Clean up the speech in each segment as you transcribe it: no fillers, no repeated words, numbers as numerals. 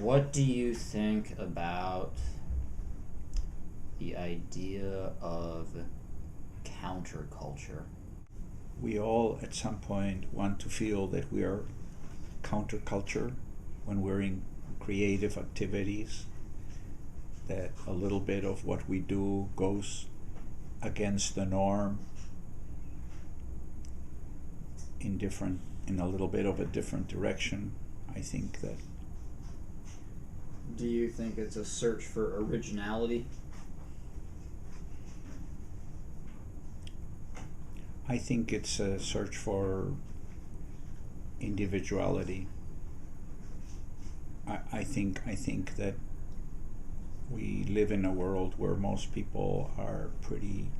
What do you think about the idea of counterculture? We all at some point want to feel that we are counterculture when we're in creative activities, that a little bit of what we do goes against the norm in a little bit of a different direction. I think that Do you think it's a search for originality? I think it's a search for individuality. I think that we live in a world where most people are pretty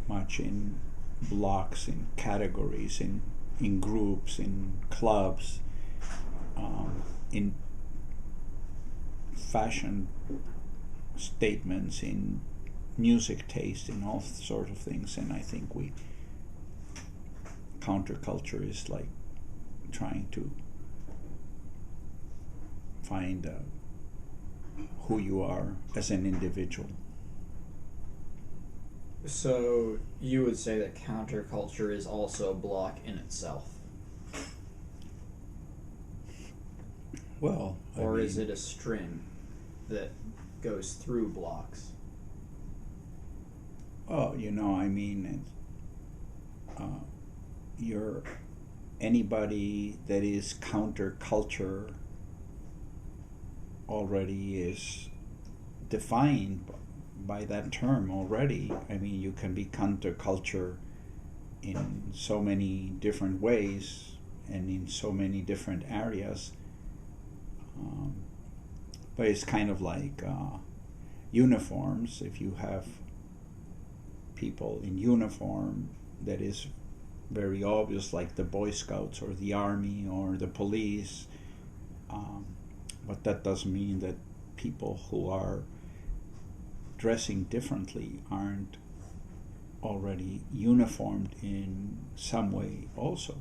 much in blocks, in categories, in groups, in clubs, in fashion statements, in music taste, in all sorts of things. And I think counterculture is like trying to find who you are as an individual. So you would say that counterculture is also a block in itself? Well, or is it a string that goes through blocks? Oh, you're anybody that is counterculture already is defined by that term already. I mean, you can be counterculture in so many different ways and in so many different areas. But it's kind of like uniforms. If you have people in uniform, that is very obvious, like the Boy Scouts or the Army or the police. But that doesn't mean that people who are dressing differently aren't already uniformed in some way also.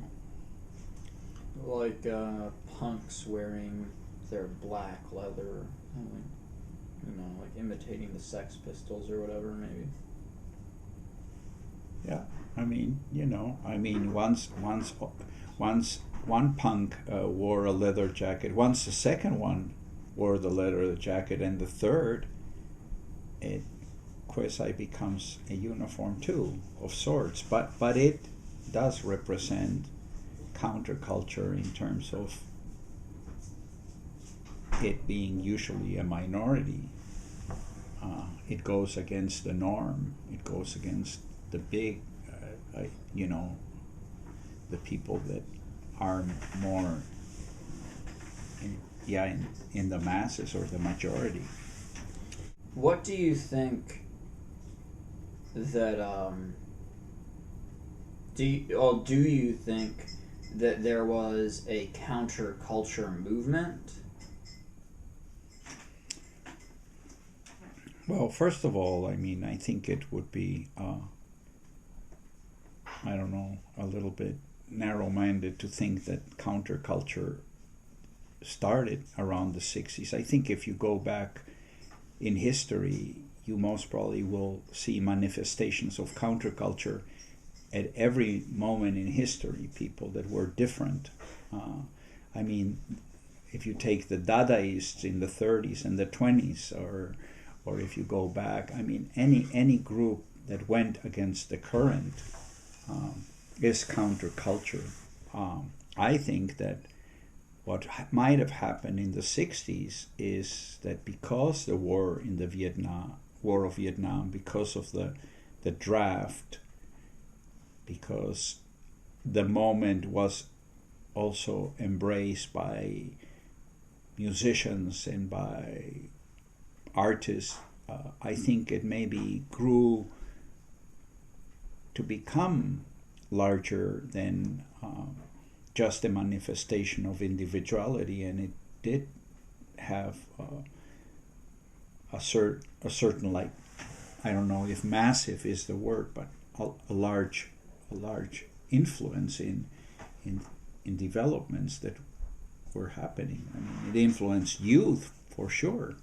Like punks wearing their black leather, like imitating the Sex Pistols or whatever, maybe. Yeah, once one punk wore a leather jacket. Once the second one wore the leather jacket, and the third, it quasi becomes a uniform too, of sorts. But it does represent counterculture in terms of it being usually a minority. It goes against the norm. It goes against the big, the people that are more in the masses or the majority. What do you think that do you think that there was a counterculture movement? Well, first of all, I think it would be, a little bit narrow-minded to think that counterculture started around the 60s. I think if you go back in history, you most probably will see manifestations of counterculture at every moment in history, people that were different. If you take the Dadaists in the 30s and the 20s, or if you go back, any group that went against the current is counterculture. I think that what might have happened in the 60s is that because the War of Vietnam, because of the draft, because the moment was also embraced by musicians and by artists, I think it maybe grew to become larger than just a manifestation of individuality, and it did have a certain, like, I don't know if massive is the word, but a large influence in developments that were happening. I mean, it influenced youth for sure.